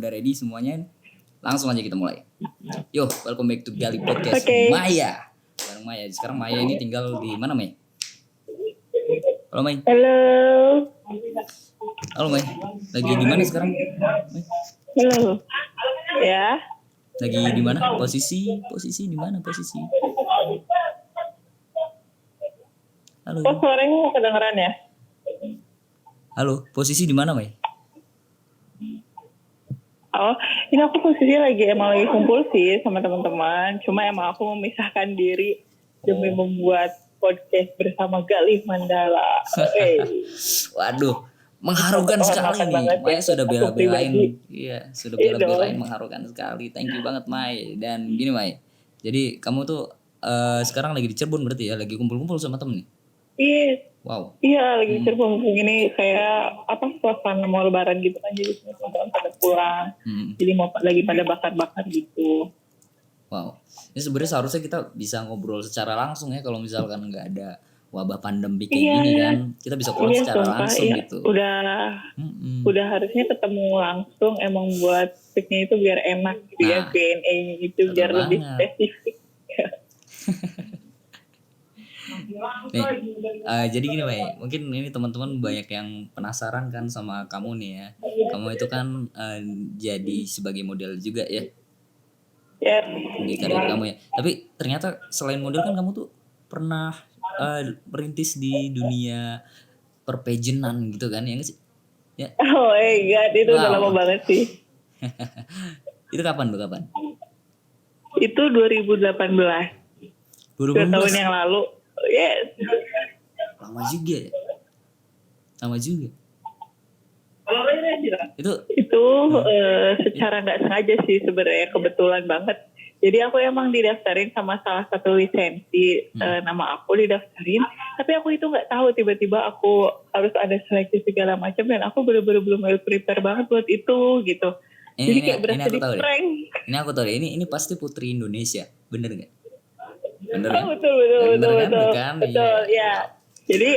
Udah ready semuanya? Langsung aja kita mulai. Yo, welcome back to Gali Podcast Maya. Bareng Maya. Sekarang Maya ini tinggal di mana, May? Halo, May. Halo. Halo, May. Lagi di mana sekarang? May? Halo. Ya. Lagi di mana? Posisi di mana posisi? Halo. Kok suaranya kedengeran ya? Halo, posisi di mana, May? Oh, ini aku posisi emang lagi kumpul sih sama teman-teman. Cuma emang aku memisahkan diri demi membuat podcast bersama Galih Mandala. Waduh, mengharukan sekali nih. Maya sudah bela-belain. Iya, sudah bela-belain, mengharukan sekali. Thank you banget, May. Dan gini, May. Jadi kamu tuh sekarang lagi di Cirebon berarti ya, lagi kumpul-kumpul sama temen nih? Iya. Wow. Iya, lagi di Cirebon. Ini kayak suasana mau lebaran gitu kan, jadi semua teman-teman pada pulang. Jadi mau lagi pada bakar-bakar gitu. Wow. Ini sebenarnya seharusnya kita bisa ngobrol secara langsung ya, kalau misalkan nggak ada wabah pandemi kayak gini kan, kita bisa ngobrol secara langsung gitu. Udah harusnya ketemu langsung, emang buat speaknya itu biar enak gitu ya, Q&A-nya itu biar lebih spesifik. Nih, jadi gini, May, mungkin ini teman-teman banyak yang penasaran kan sama kamu nih ya. Kamu itu kan jadi sebagai model juga ya. Ya. Di karir kamu ya. Tapi ternyata selain model kan kamu tuh pernah merintis di dunia perpejenan gitu kan, ya nggak sih? Ya. Oh God, itu udah lama banget sih. Itu kapan? Itu 2018. 2 tahun yang lalu. Yes. Lama juga. Itu secara nggak sengaja sih sebenarnya, kebetulan banget. Jadi aku emang didaftarin sama salah satu lisensi, nama aku didaftarin, tapi aku itu nggak tahu tiba-tiba aku harus ada seleksi segala macam, dan aku bener-bener belum prepare banget buat itu gitu. Jadi kayak berasa di prank. Ini aku tahu deh, ini pasti Putri Indonesia, bener nggak? Bener kan? Betul. Ya. Jadi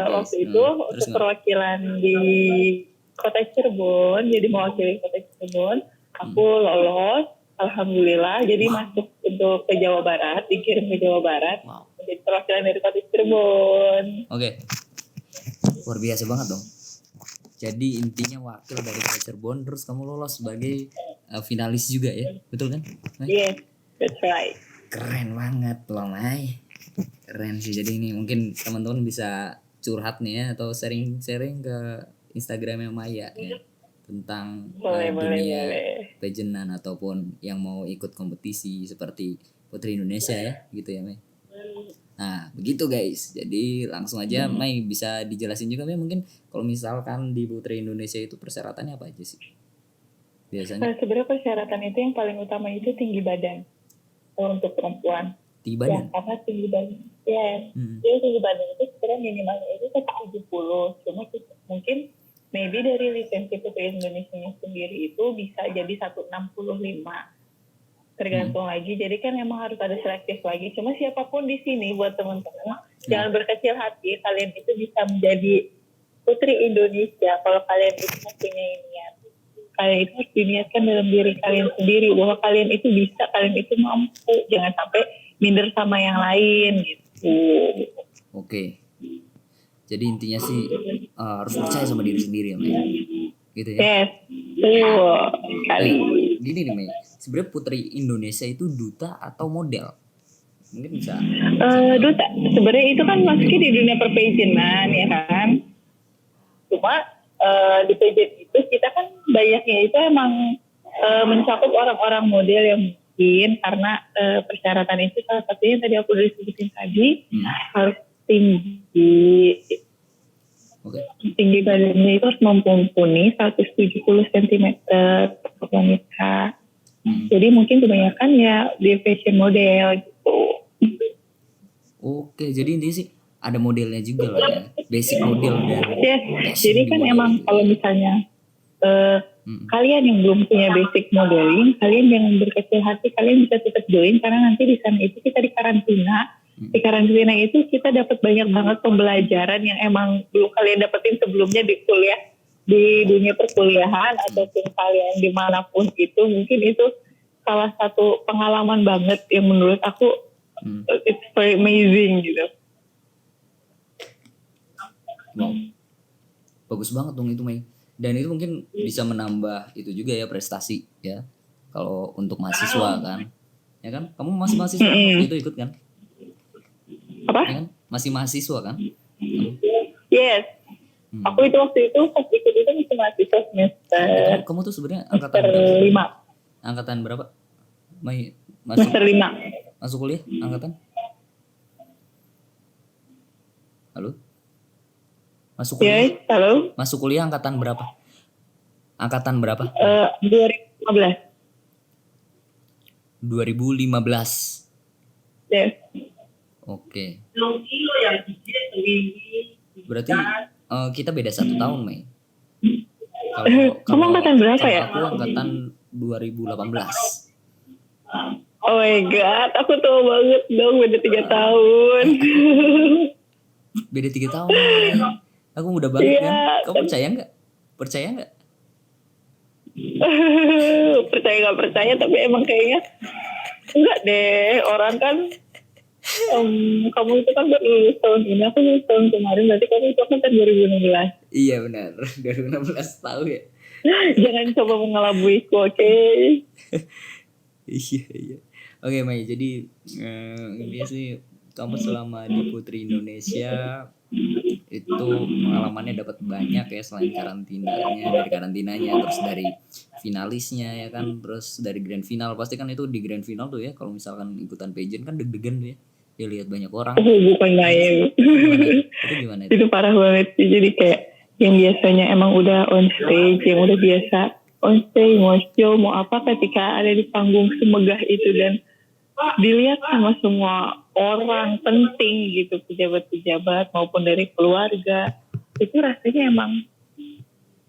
waktu itu untuk perwakilan di Kota Cirebon, jadi mewakili Kota Cirebon, aku lolos, alhamdulillah, jadi masuk untuk ke Jawa Barat, dikirim ke Jawa Barat, jadi perwakilan dari Kota Cirebon. Oke. Luar biasa banget dong. Jadi intinya wakil dari Kota Cirebon, terus kamu lolos sebagai finalis juga ya, betul kan? Yes, that's right. Keren banget loh, May. Keren sih. Jadi ini mungkin teman-teman bisa curhat nih ya, atau sharing ke Instagramnya Maya ya, tentang dunia pageantan ataupun yang mau ikut kompetisi seperti Putri Indonesia ya, gitu ya, May. Nah begitu guys. Jadi langsung aja May bisa dijelasin juga, May, mungkin kalau misalkan di Putri Indonesia itu persyaratannya apa aja sih biasanya? Sebenarnya persyaratan itu yang paling utama itu tinggi badan untuk perempuan. Tinggi badan? Ya, karena tinggi badan. Yes. Jadi tinggi badan itu sebenarnya minimalnya itu 170. Cuma mungkin maybe dari lisensi Putri Indonesia sendiri itu bisa jadi 165. Tergantung lagi. Jadi kan emang harus ada selektif lagi. Cuma siapapun di sini buat teman-teman, jangan berkecil hati. Kalian itu bisa menjadi Putri Indonesia kalau kalian itu mempunyai niat. Kalian itu harus diniatkan dalam diri kalian sendiri bahwa kalian itu bisa, kalian itu mampu. Jangan sampai minder sama yang lain gitu. Oke. Jadi intinya sih harus percaya sama diri sendiri ya, May. Gitu ya. Yes. Kali. Gini nih, May. Sebenarnya Putri Indonesia itu duta atau model? Mungkin bisa. Duta. Sebenarnya itu kan masuknya di dunia perpejenan ya kan. Cuma di pageant itu kita kan banyaknya itu emang mencakup orang-orang model yang mungkin karena persyaratan itu salah satunya tadi aku udah sebutin tadi, harus tinggi. Tinggi badannya itu harus mumpuni 170 cm untuk wanita. Jadi mungkin kebanyakan ya di fashion model gitu. Oke, jadi intinya sih ada modelnya juga lah ya, basic model dan jadi kan emang kalau misalnya kalian yang belum punya basic modeling, kalian jangan berkecil hati, kalian bisa tetap join karena nanti di sana itu kita di karantina. Di karantina itu kita dapat banyak banget pembelajaran yang emang belum kalian dapetin sebelumnya di kuliah di dunia perkuliahan ataupun kalian dimanapun itu, mungkin itu salah satu pengalaman banget yang menurut aku it's very amazing gitu. Wow. Bagus banget dong itu, Mei. Dan itu mungkin bisa menambah itu juga ya, prestasi ya. Kalau untuk mahasiswa kan. Ya kan? Kamu masih mahasiswa waktu itu ikut kan? Apa? Ya kan? Masih mahasiswa kan? Kamu? Yes. Aku itu waktu itu pas ikut itu masih mahasiswa semester Kamu tuh sebenarnya angkatan semester berapa? 5. Angkatan berapa? Mei masuk Semester 5. masuk kuliah angkatan? Halo? Masuk kuliah? Yes, halo. Masuk kuliah angkatan berapa? Angkatan berapa? 2015. 2015. Yes. Oke. Berarti kita beda 1 tahun, Mei. Kamu angkatan berapa ya? Aku angkatan 2018. Oh my god, aku tua banget dong, beda 3 tahun. Beda 3 tahun. Mei. Aku muda banget Iya, kan? Kamu percaya nggak? Percaya nggak? Percaya nggak percaya, tapi emang kayaknya enggak deh. Orang kan kamu itu kan baru lulus tahun ini, aku lulus tahun kemarin, berarti kamu itu kan 2016. Iya benar, 2016 tahu ya. Jangan coba mengelabuiku, oke? Iya. Oke, Mei, jadi ini sih kamu selama di Putri Indonesia itu pengalamannya dapat banyak ya, selain karantinanya, terus dari finalisnya ya kan, terus dari grand final. Pasti kan itu di grand final tuh ya, kalau misalkan ikutan pageant kan deg-degan tuh ya, dia lihat banyak orang. Bukan main. Itu gimana itu? Itu parah banget sih. Jadi kayak yang biasanya emang udah on stage, yang udah biasa on stage, mau show, mau apa, ketika ada di panggung semegah itu dan dilihat sama semua orang penting gitu, pejabat-pejabat maupun dari keluarga, itu rasanya emang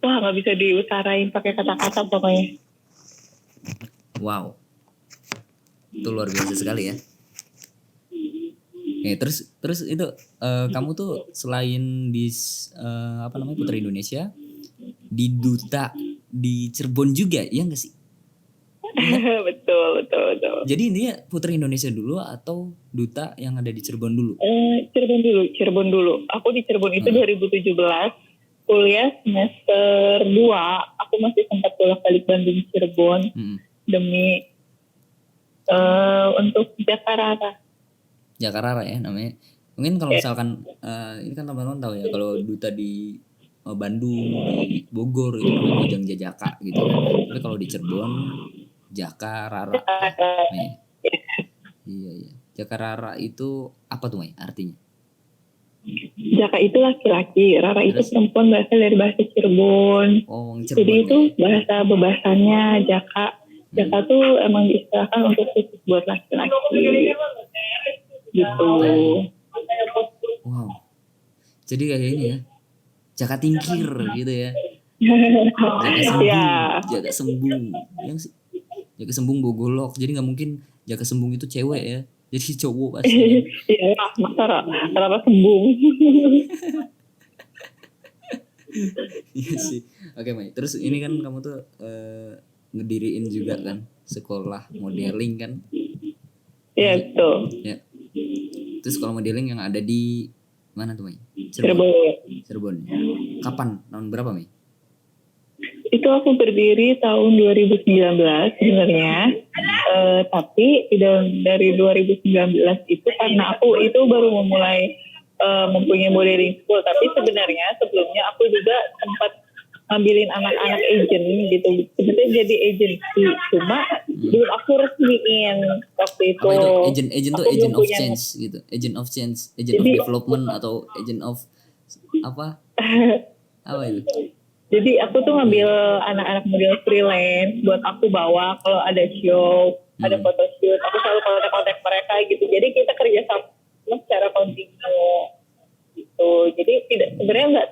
wah, nggak bisa diutarain pakai kata-kata pokoknya. Wow, itu luar biasa sekali ya. Terus itu kamu tuh selain di Putri Indonesia, di Duta di Cirebon juga, ya nggak sih? Betul. Jadi ini ya Putri Indonesia dulu atau Duta yang ada di Cirebon dulu? Cirebon dulu. Aku di Cirebon itu 2017, kuliah semester 2, aku masih sempat bolak-balik Bandung Cirebon demi untuk Jakarta. Jakarta ya namanya. Mungkin kalau misalkan ini kan teman-teman tahu ya, kalau Duta di Bandung, di Bogor itu namanya Bojang Jajaka gitu kan. Tapi kalau di Cirebon Jakarta. Iya. Jakarta itu apa tuh, Mai, artinya? Jaka itu laki-laki, Rara itu perempuan, berasal dari bahasa Cirebon. Oh, Cirebon. Jadi itu bahasa bebasannya Jaka. Jaka tuh emang diistilahkan untuk khusus buat laki-laki. Gitu. Wow. Jadi kayak ini ya. Jaka tingkir gitu ya. Jaka sembung. Yang sih. Jaka sembung bogolok. Jadi nggak mungkin Jaka sembung itu cewek ya. Jadi cowok pasti. Iya, masa Rara sembung. Iya sih. Oke, Mai. Terus ini kan kamu tuh ngediriin juga kan sekolah modeling kan? Iya, betul. Ya. Terus sekolah modeling yang ada di mana tuh, Mai? Cirebon. Kapan? Tahun berapa, Mai? Itu aku berdiri tahun 2019 sebenarnya. Tapi dari 2019 itu karena aku itu baru memulai mempunyai modeling school. Tapi sebenarnya sebelumnya aku juga sempat ngambilin anak-anak agent gitu. Sebetulnya jadi agency. Cuma belum aku resmiin waktu itu. Apa itu? Agent tuh agent of change gitu. Agent of change, agent of development atau agent of apa? Apa itu? Jadi aku tuh ngambil anak-anak model freelance buat aku bawa kalau ada show, ada photoshoot, aku selalu kontak-kontak mereka gitu. Jadi kita kerja sama secara kontinu gitu. Jadi sebenarnya nggak,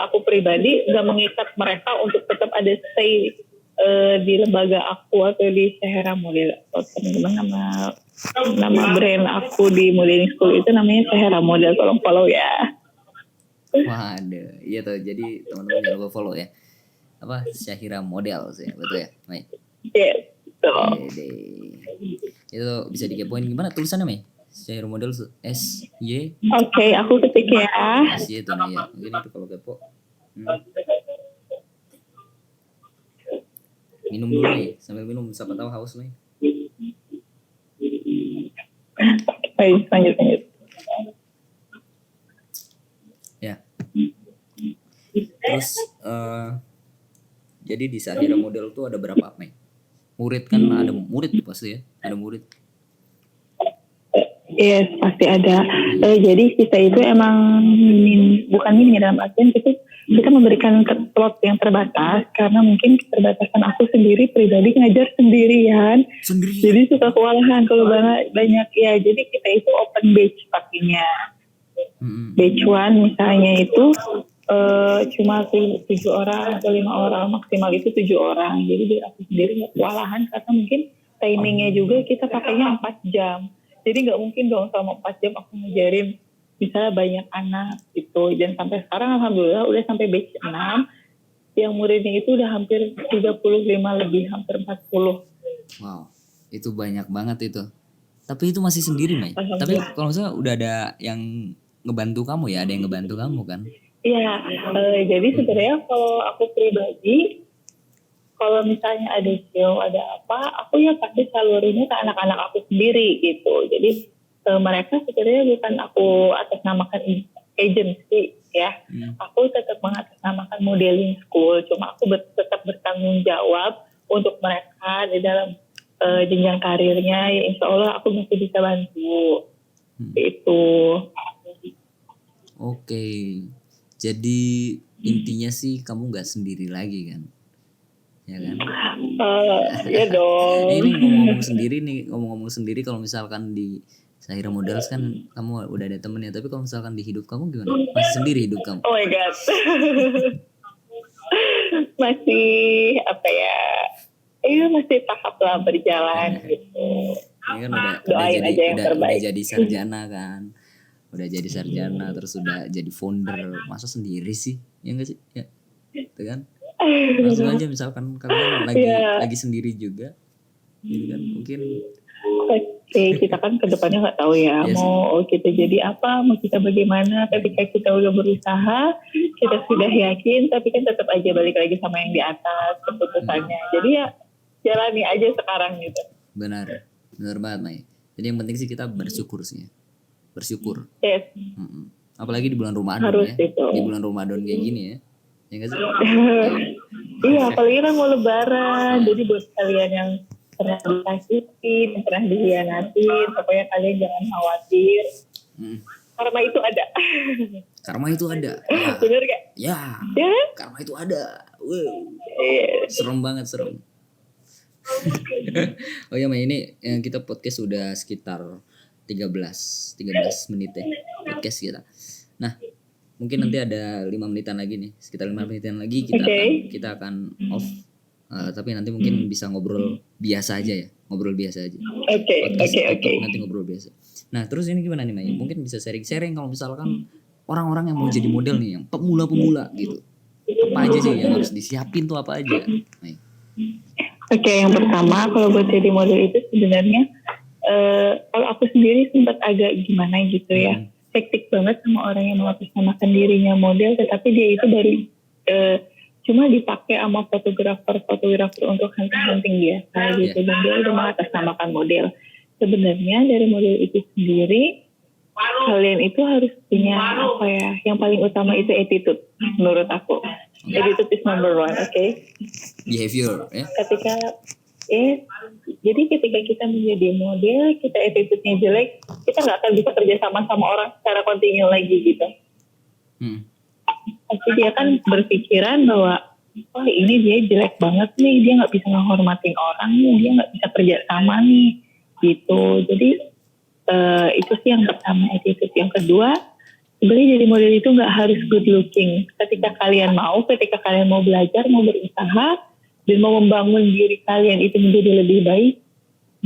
aku pribadi nggak mengikat mereka untuk tetap ada stay di lembaga aku atau di Sehera Model. Teman-teman, nama brand aku di modeling school itu namanya Sehera Model, tolong follow ya. Waduh, iya tuh. Jadi teman-teman jangan lupa follow ya. Apa Syahira Model sih, betul ya, Mai? Yes, betul. Dede. Itu bisa dikepoin gimana tulisannya, Mai? Syahira Model S Y Oke, aku ketik ya. S Y itu nah ya. Mungkin itu kalau kepo. Minum dulu nih, sambil minum siapa tahu haus nih. Baik, lanjut. Ya. Terus jadi di Syahira Model tuh ada berapa, Mai? Murid kan ada murid pasti ya, ada murid. Yes, pasti ada. Jadi kita itu emang bukan ini dalam artian kita memberikan slot yang terbatas karena mungkin keterbatasan aku sendiri pribadi ngajar sendirian. Jadi suka kewalahan kalau banyak ya. Jadi kita itu open batch pakainya. Batch 1 misalnya itu cuma 7 orang atau 5 orang, maksimal itu 7 orang. Jadi aku sendiri nggak kewalahan karena mungkin timingnya juga kita pakainya 4 jam. Jadi nggak mungkin dong selama 4 jam aku ngajarin misalnya banyak anak gitu. Dan sampai sekarang alhamdulillah udah sampai batch 6. Yang muridnya itu udah hampir 35 lebih, hampir 40. Wow, itu banyak banget itu. Tapi itu masih sendiri, Mai. Tapi kalau misalnya udah ada yang ngebantu kamu ya, ada yang ngebantu kamu kan? Iya, jadi sebenarnya kalau aku pribadi, kalau misalnya ada show, ada apa, aku ya pasti salurinnya ke anak-anak aku sendiri gitu. Jadi mereka sebenarnya bukan aku atasnamakan agency ya. Aku tetap mengatasnamakan modeling school. Cuma aku tetap bertanggung jawab untuk mereka di dalam jenjang karirnya. Ya insya Allah aku masih bisa bantu. Itu. Oke. Jadi intinya sih kamu nggak sendiri lagi kan? Ya kan? Ya dong. Ini ngomong-ngomong sendiri kalau misalkan di Syahira Models kan kamu udah ada temennya, tapi kalau misalkan di hidup kamu gimana? Masih sendiri hidup kamu? Oh my god. Masih apa ya? Masih tahap lah berjalan gitu. Ini kan udah jadi sarjana kan. Udah jadi sarjana terus udah jadi founder, masa sendiri sih? Ya enggak sih? Ya. Itu kan? Langsung aja misalkan kalian lagi sendiri juga. Gitu kan mungkin kita kan kedepannya nggak tahu ya mau kita jadi apa, mau kita bagaimana. Ketika kita udah berusaha, kita sudah yakin, tapi kan tetap aja balik lagi sama yang di atas keputusannya. Jadi ya jalani aja sekarang gitu. Benar banget, Mai. Jadi yang penting sih kita bersyukur sih. Bersyukur. Yes. Apalagi di bulan Ramadan ya. Itu. Di bulan Ramadan kayak gini ya. Ya nggak sih? Iya, apalagi kan mau lebaran. Jadi buat kalian yang pernah disakitin, pernah dihianatin, pokoknya kalian jangan khawatir. Karma itu ada. Karma itu ada. Ya. Bener gak? Ya. Karma itu ada. Wow. Serem banget, serem. Oh ya, Mai, ini yang kita podcast sudah sekitar 13 menit ya podcast kita. Nah, mungkin nanti ada 5 menitan lagi nih, sekitar 5 menitan lagi kita akan off. Tapi nanti mungkin bisa ngobrol biasa aja ya, ngobrol biasa aja. Oke. Nanti ngobrol biasa. Nah, terus ini gimana nih, Mai? Mungkin bisa sharing kalau misalkan orang-orang yang mau jadi model nih, yang pemula gitu. Apa aja sih yang harus disiapin tuh, apa aja, Mai? Oke, yang pertama kalau buat jadi model itu sebenarnya kalau aku sendiri sempat agak gimana gitu ya, hektik banget sama orang yang mengatasnamakan dirinya model, tetapi dia itu dari cuma dipakai sama fotografer untuk hunting biasa gitu, dan dia udah mengatasnamakan model. Sebenarnya dari model itu sendiri kalian itu harus punya apa ya, yang paling utama itu attitude menurut aku. Attitude is number 1, okay? Behavior, ya. Jadi ketika kita menjadi model, kita attitude-nya jelek, kita nggak akan bisa kerja sama orang secara kontinu lagi gitu. Pasti dia kan berpikiran bahwa, wah ini dia jelek banget nih, dia nggak bisa menghormatin orang nih, dia nggak bisa kerja sama nih, gitu. Jadi itu sih yang pertama, attitude. Yang kedua, sebenarnya jadi model itu nggak harus good looking. Ketika kalian mau belajar, mau berusaha, dan mau membangun diri kalian itu menjadi lebih baik,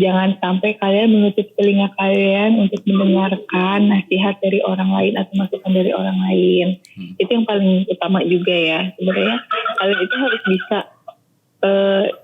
jangan sampai kalian menutup telinga kalian untuk mendengarkan nasihat dari orang lain atau masukan dari orang lain. Itu yang paling utama juga ya. Sebenarnya kalian itu harus bisa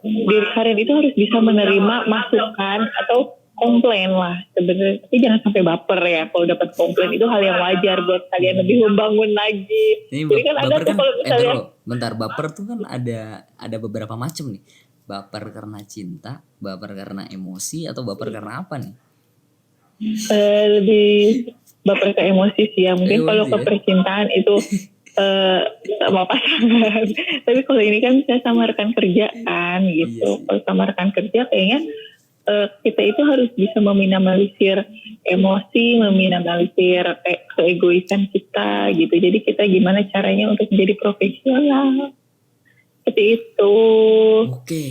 diri kalian itu harus bisa menerima masukan atau komplain lah sebenarnya, tapi jangan sampai baper ya. Kalau dapat komplain itu hal yang wajar buat kalian lebih membangun lagi. Ini Jadi kan ada baper tuh kan, kalau misalnya bentar, baper tuh kan ada beberapa macam nih. Baper karena cinta, baper karena emosi, atau baper karena apa nih? lebih baper ke emosi sih ya. Mungkin kalau ke percintaan itu sama pasangan. Tapi kalau ini kan saya sama rekan kerja kan gitu. Kalau sama rekan kerja kayaknya kita itu harus bisa meminimalisir emosi, meminimalisir keegoisan kita gitu. Jadi kita gimana caranya untuk menjadi profesional. Seperti itu. Oke,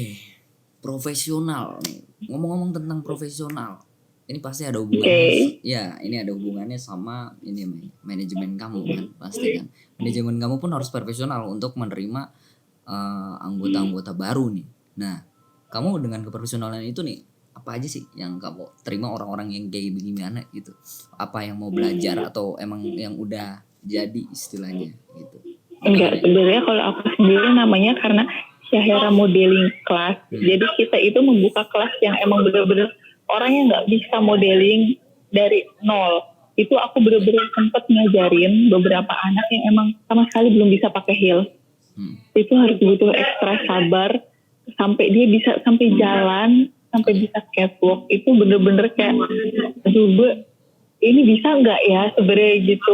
profesional nih. Ngomong-ngomong tentang profesional, ini pasti ada hubungannya. Ya, ini ada hubungannya sama ini manajemen kamu kan, pasti kan. Manajemen kamu pun harus profesional untuk menerima anggota-anggota baru nih. Nah, kamu dengan keprofesionalan itu nih, apa aja sih yang kamu terima orang-orang yang kayak gimana gitu? Apa yang mau belajar atau emang yang udah jadi istilahnya gitu? Enggak, sebenarnya kalau aku sendiri namanya karena Syahera Modeling Class. Jadi kita itu membuka kelas yang emang benar-benar orang yang nggak bisa modeling dari nol. Itu aku benar-benar sempat ngajarin beberapa anak yang emang sama sekali belum bisa pakai heels. Itu harus butuh ekstra sabar sampai dia bisa sampai jalan, sampai bisa catwalk. Itu bener-bener kayak aduh ini bisa nggak ya sebenarnya gitu.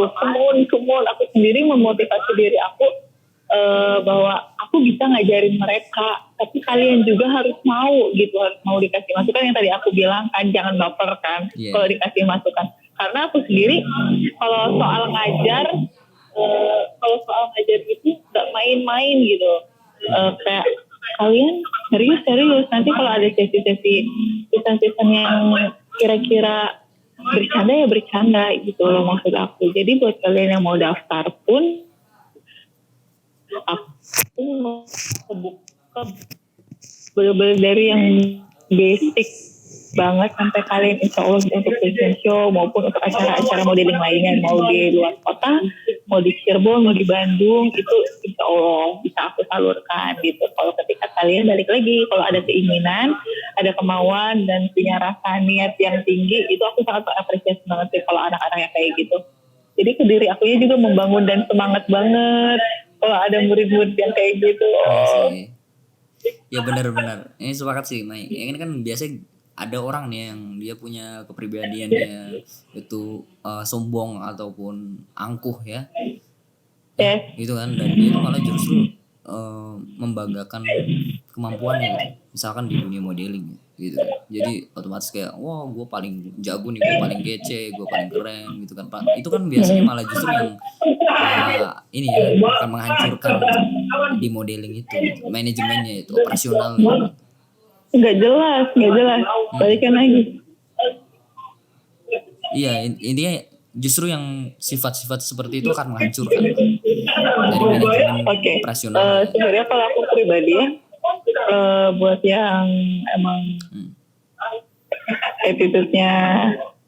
Kemun aku sendiri memotivasi diri aku bahwa aku bisa ngajarin mereka, tapi kalian juga harus mau gitu, harus mau dikasih masukan yang tadi aku bilang kan, jangan baper kan kalau dikasih masukan. Karena aku sendiri kalau soal ngajar itu nggak main-main gitu. Kayak kalian serius nanti kalau ada sesi-sesi yang kira-kira bercanda ya bercanda gitu loh maksud aku. Jadi buat kalian yang mau daftar pun aku mau buka bener-bener dari yang basic banget sampai kalian insya Allah untuk fashion show maupun untuk acara-acara modeling lainnya, mau di luar kota, mau di Cirebon, mau di Bandung, itu insya Allah bisa aku salurkan gitu. Kalau ketika kalian balik lagi, kalau ada keinginan, ada kemauan dan punya rasa niat yang tinggi, itu aku sangat mengapresiasi banget sih kalau anak-anak yang kayak gitu. Jadi ke diri akunya juga membangun dan semangat banget kalau ada murid-murid yang kayak gitu. Ya benar-benar. Ini sepakat sih, Mai. Ini kan biasanya ada orang nih yang dia punya kepribadiannya itu sombong ataupun angkuh ya. Gitu kan, dan dia itu malah justru membanggakan kemampuannya gitu. Misalkan di dunia modeling gitu. Jadi otomatis kayak wah gue paling jago nih, gue paling kece, gue paling keren gitu kan Pak. Itu kan biasanya malah justru yang ini ya akan menghancurkan di modeling itu gitu. Manajemennya itu operasional gitu. Nggak jelas balikan lagi. Iya, intinya justru yang sifat-sifat seperti itu akan menghancurkan dari manajemen operasional. Sebenarnya kalau aku pribadi ya, buat yang emang attitude-nya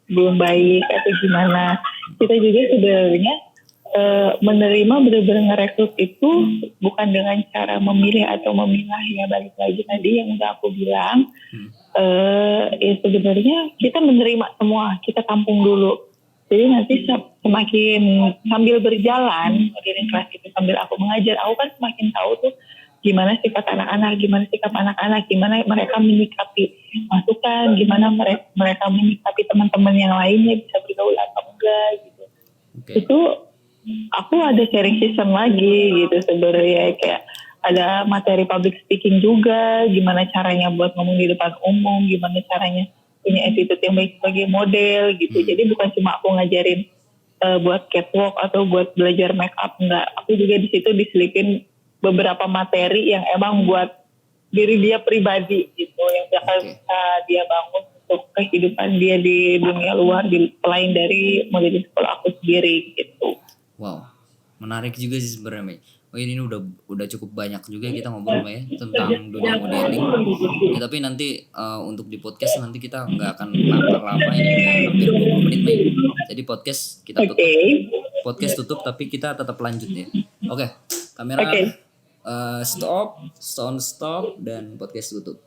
belum baik atau gimana, kita juga sebenarnya menerima benar-benar ngerekrut itu bukan dengan cara memilih atau memilah ya, balik lagi tadi yang udah aku bilang. Ya sebenarnya kita menerima semua, kita tampung dulu. Jadi nanti semakin sambil berjalan modeling kelas itu, sambil aku mengajar, aku kan semakin tahu tuh gimana sifat anak-anak, gimana sikap anak-anak, gimana mereka menyikapi masukan, gimana mereka menyikapi teman-teman yang lainnya, bisa bergaul atau enggak gitu. Itu aku ada sharing system lagi gitu sebenarnya, kayak ada materi public speaking juga, gimana caranya buat ngomong di depan umum, gimana caranya punya attitude yang baik sebagai model gitu. Jadi bukan cuma aku ngajarin buat catwalk atau buat belajar make up, enggak. Aku juga di situ diselipin beberapa materi yang emang buat diri dia pribadi gitu, yang bakal bisa dia bangun untuk kehidupan dia di dunia luar, selain dari modeling sekolah aku sendiri gitu. Wow, menarik juga sih sebenarnya, Mei. Oh ini udah cukup banyak juga kita ngobrol Mbak ya tentang dunia modeling. Ya, tapi nanti untuk di podcast nanti kita nggak akan lama ini udah hampir 20 menit Mbak. Jadi podcast kita tutup. Podcast tutup tapi kita tetap lanjut ya. Oke, kamera stop, sound stop dan podcast tutup.